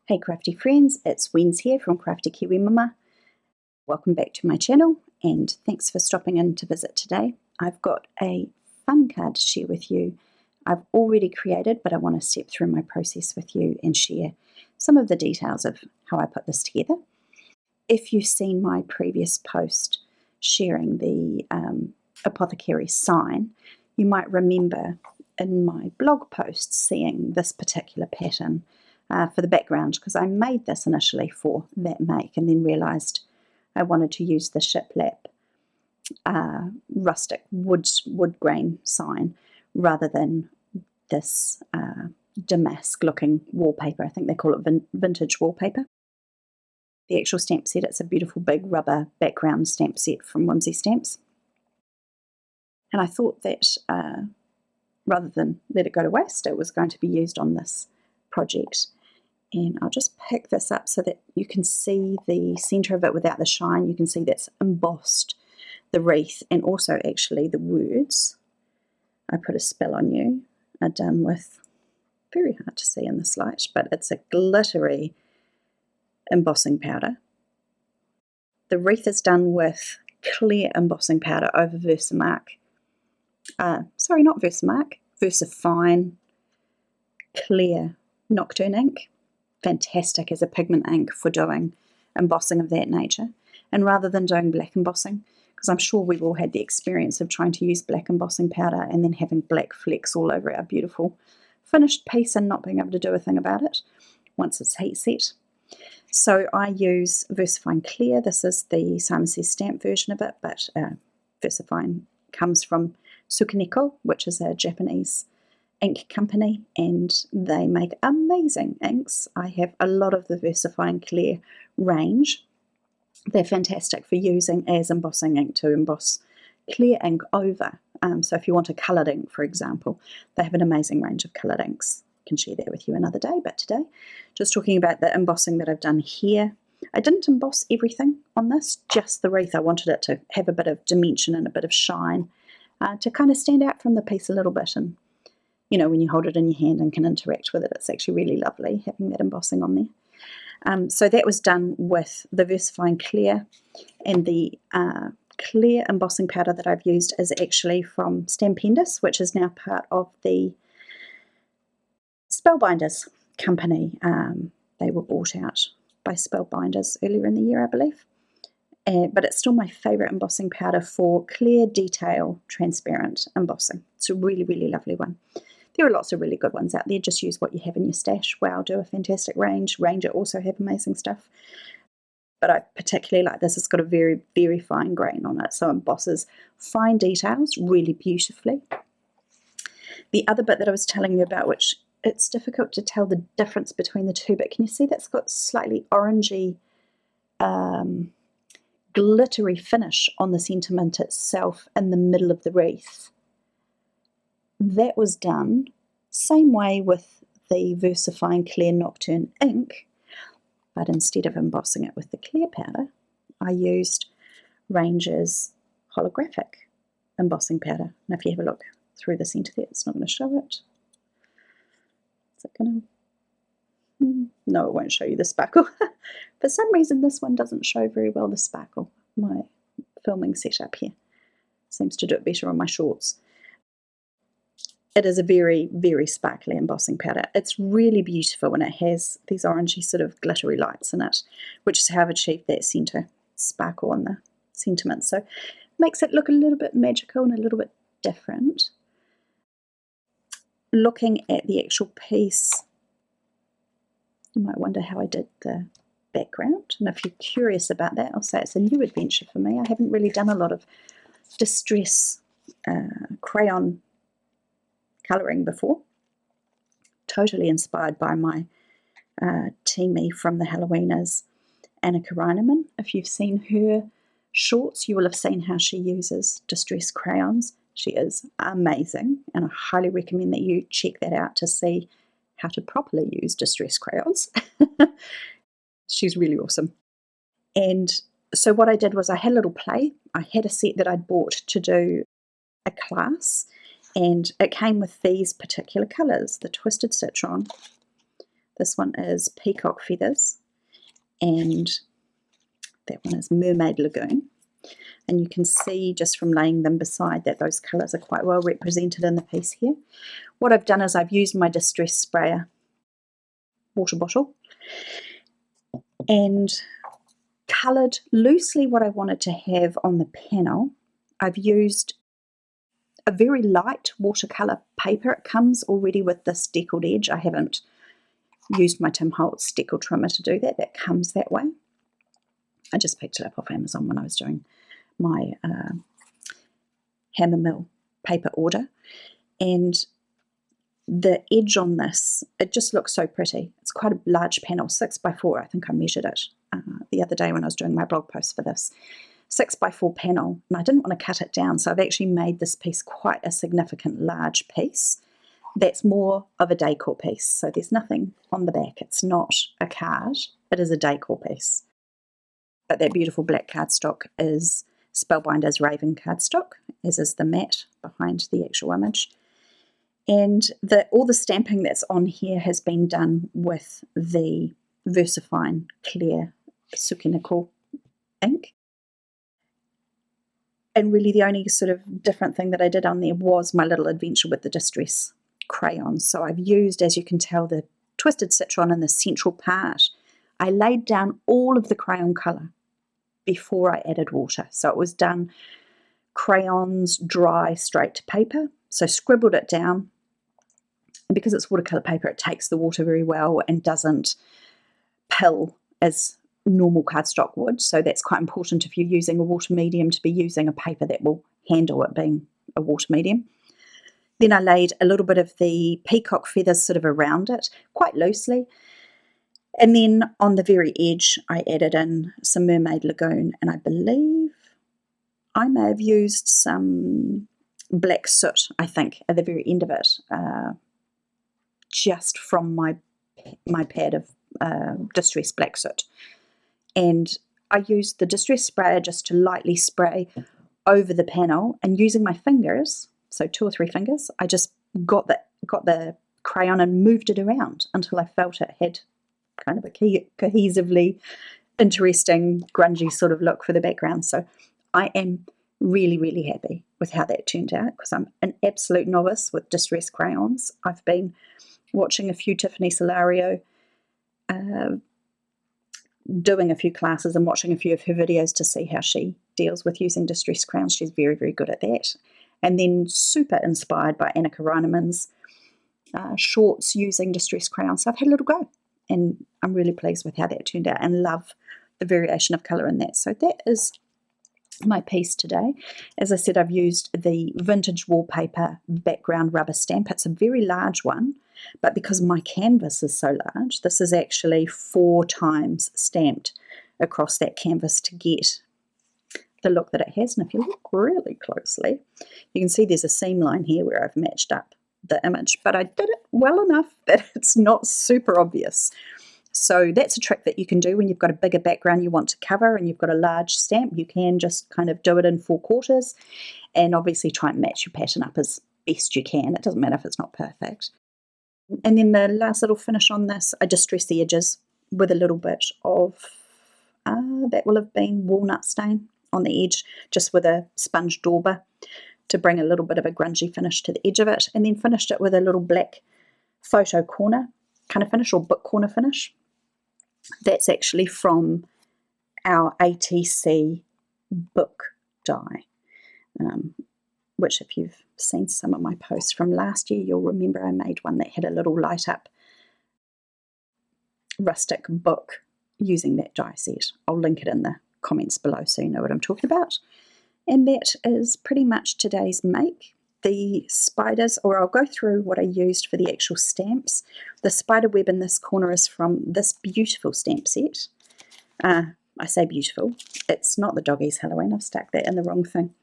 Hey crafty friends, it's Wens here from Crafty Kiwi Mama. Welcome back to my channel and thanks for stopping in to visit today. I've got a fun card to share with you. I've already created, but I want to step through my process with you and share some of the details of how I put this together. If you've seen my previous post sharing the apothecary sign, you might remember in my blog post seeing this particular pattern for the background, because I made this initially for that make and then realised I wanted to use the shiplap rustic wood grain sign rather than this damask looking wallpaper. I think they call it vintage wallpaper. The actual stamp set, it's a beautiful big rubber background stamp set from Whimsy Stamps. And I thought that rather than let it go to waste, it was going to be used on this project. And I'll just pick this up so that you can see the centre of it without the shine. You can see that's embossed the wreath, and also actually the words, "I put a spell on you," are done with, very hard to see in this light, but it's a glittery embossing powder. The wreath is done with clear embossing powder over Versamark. Sorry, not Versamark, Versafine clear Nocturne ink. Fantastic as a pigment ink for doing embossing of that nature. And rather than doing black embossing, because I'm sure we've all had the experience of trying to use black embossing powder and then having black flecks all over our beautiful finished piece and not being able to do a thing about it once it's heat set. So I use Versafine Clear. This is the Simon Says stamp version of it, but Versafine comes from Sukaneko, which is a Japanese ink company, and they make amazing inks. I have a lot of the Versafine Clear range. They're fantastic for using as embossing ink to emboss clear ink over. So if you want a coloured ink, for example, they have an amazing range of coloured inks. I can share that with you another day, but today just talking about the embossing that I've done here. I didn't emboss everything on this, just the wreath. I wanted it to have a bit of dimension and a bit of shine to kind of stand out from the piece a little bit. And you know, when you hold it in your hand and can interact with it, it's actually really lovely having that embossing on there. So that was done with the Versafine Clear, and the clear embossing powder that I've used is actually from Stampendous, which is now part of the Spellbinders company. They were bought out by Spellbinders earlier in the year, I believe. But it's still my favourite embossing powder for clear detail transparent embossing. It's a really, really lovely one. There are lots of really good ones out there. Just use what you have in your stash. Wow, do a fantastic range. Ranger also have amazing stuff. But I particularly like this. It's got a very, very fine grain on it. So it embosses fine details really beautifully. The other bit that I was telling you about, which it's difficult to tell the difference between the two, but can you see that's got slightly orangey, glittery finish on the sentiment itself in the middle of the wreath? That was done same way with the Versafine Clear Nocturne ink, but instead of embossing it with the clear powder, I used Ranger's holographic embossing powder. Now if you have a look through the centre there, it's not going to show it. Is it going to? No, it won't show you the sparkle. For some reason this one doesn't show very well the sparkle. My filming setup here seems to do it better on my shorts. It is a very, very sparkly embossing powder. It's really beautiful, and it has these orangey sort of glittery lights in it, which is how I've achieved that centre sparkle on the sentiment. So it makes it look a little bit magical and a little bit different. Looking at the actual piece, you might wonder how I did the background, and if you're curious about that, I'll say it's a new adventure for me. I haven't really done a lot of distress crayon colouring before. Totally inspired by my teamie from the Halloweeners, Anna Karainaman. If you've seen her shorts, you will have seen how she uses distress crayons. She is amazing, and I highly recommend that you check that out to see how to properly use distress crayons. She's really awesome. And so what I did was I had a little play. I had a set that I'd bought to do a class, and it came with these particular colours, the Twisted Citron, This one is Peacock Feathers, and that one is Mermaid Lagoon. And you can see just from laying them beside that those colours are quite well represented in the piece here. What I've done is I've used my Distress Sprayer water bottle and coloured loosely what I wanted to have on the panel. I've used a very light watercolour paper. It comes already with this deckled edge. I haven't used my Tim Holtz decal trimmer to do that. That comes that way. I just picked it up off Amazon when I was doing my hammer mill paper order. And the edge on this, it just looks so pretty. It's quite a large panel, 6x4. I think I measured it the other day when I was doing my blog post for this. 6x4 panel, and I didn't want to cut it down, so I've actually made this piece quite a significant large piece. That's more of a decor piece, so there's nothing on the back. It's not a card, it is a decor piece. But that beautiful black cardstock is Spellbinder's Raven cardstock, as is the mat behind the actual image. And all the stamping that's on here has been done with the VersaFine Clear Suki ink. And really the only sort of different thing that I did on there was my little adventure with the Distress crayons. So I've used, as you can tell, the Twisted Citron in the central part. I laid down all of the crayon colour before I added water. So it was done crayons dry straight to paper. So scribbled it down. And because it's watercolour paper, it takes the water very well and doesn't pill as normal cardstock would. So that's quite important if you're using a water medium, to be using a paper that will handle it being a water medium. Then I laid a little bit of the peacock feathers sort of around it, quite loosely. And then on the very edge, I added in some Mermaid Lagoon, and I believe I may have used some black soot, I think, at the very end of it, just from my pad of Distress black soot. And I used the Distress sprayer just to lightly spray over the panel, and using my fingers, so 2 or 3 fingers, I just got the crayon and moved it around until I felt it had kind of a cohesively interesting, grungy sort of look for the background. So I am really, really happy with how that turned out, because I'm an absolute novice with Distress crayons. I've been watching a few Tiffany Solario doing a few classes and watching a few of her videos to see how she deals with using Distress crayons. She's very, very good at that. And then super inspired by Annika Reinemann's shorts using Distress crayons. So I've had a little go, and I'm really pleased with how that turned out and love the variation of colour in that. So that is my piece today. As I said, I've used the vintage wallpaper background rubber stamp. It's a very large one, but because my canvas is so large, this is actually 4 times stamped across that canvas to get the look that it has. And if you look really closely, you can see there's a seam line here where I've matched up the image, but I did it well enough that it's not super obvious. So that's a trick that you can do when you've got a bigger background you want to cover and you've got a large stamp. You can just kind of do it in 4 quarters and obviously try and match your pattern up as best you can. It doesn't matter if it's not perfect. And then the last little finish on this, I distress the edges with a little bit of, that will have been walnut stain on the edge, just with a sponge dauber to bring a little bit of a grungy finish to the edge of it. And then finished it with a little black photo corner kind of finish, or book corner finish. That's actually from our ATC book die, which if you've seen some of my posts from last year, you'll remember I made one that had a little light up rustic book using that die set. I'll link it in the comments below so you know what I'm talking about. And that is pretty much today's make. The spiders, or I'll go through what I used for the actual stamps. The spider web in this corner is from this beautiful stamp set. I say beautiful. It's not the Doggies Halloween. I've stuck that in the wrong thing.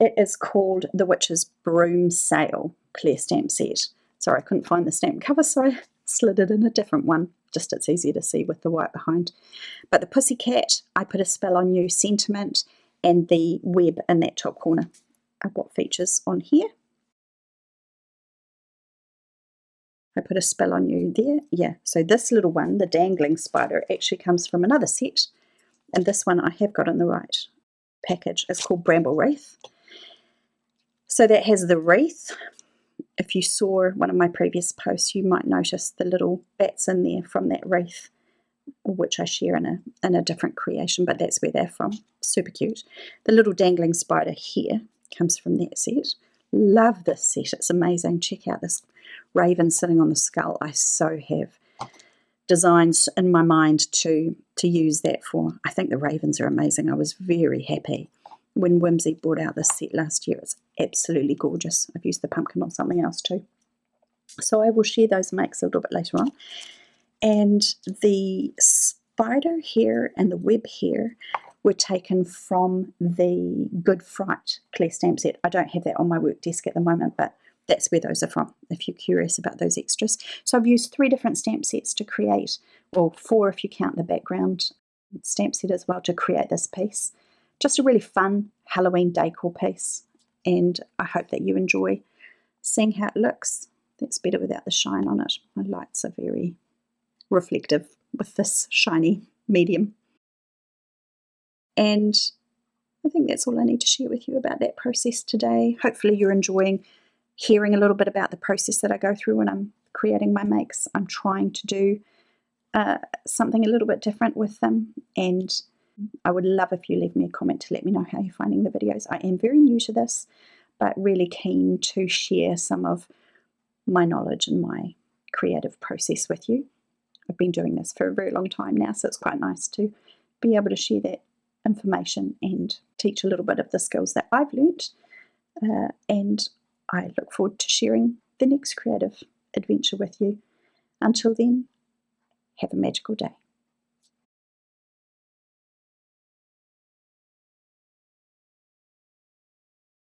It is called the Witch's Broom Sale clear stamp set. Sorry, I couldn't find the stamp cover, so I slid it in a different one. Just it's easier to see with the white behind. But the Pussycat, I put a spell on you sentiment, and the web in that top corner are what features on here. I put a spell on you there. Yeah, so this little one, the dangling spider, actually comes from another set. And this one I have got in the right package. It's called Bramble Wreath. So that has the wreath. If you saw one of my previous posts, you might notice the little bats in there from that wreath, which I share in a different creation, but that's where they're from. Super cute. The little dangling spider here comes from that set. Love this set. It's amazing. Check out this raven sitting on the skull. I so have designs in my mind to use that for. I think the ravens are amazing. I was very happy when Whimsy brought out this set last year. It's absolutely gorgeous. I've used the pumpkin on something else too. So I will share those makes a little bit later on. And the spider here and the web here were taken from the Good Fright clear stamp set. I don't have that on my work desk at the moment, but that's where those are from, if you're curious about those extras. So I've used 3 different stamp sets to create, well, 4 if you count the background stamp set as well, to create this piece. Just a really fun Halloween decor piece, and I hope that you enjoy seeing how it looks. That's better without the shine on it. My lights are very reflective with this shiny medium. And I think that's all I need to share with you about that process today. Hopefully you're enjoying hearing a little bit about the process that I go through when I'm creating my makes. I'm trying to do something a little bit different with them, and I would love if you leave me a comment to let me know how you're finding the videos. I am very new to this, but really keen to share some of my knowledge and my creative process with you. I've been doing this for a very long time now, so it's quite nice to be able to share that information and teach a little bit of the skills that I've learnt. And I look forward to sharing the next creative adventure with you. Until then, have a magical day.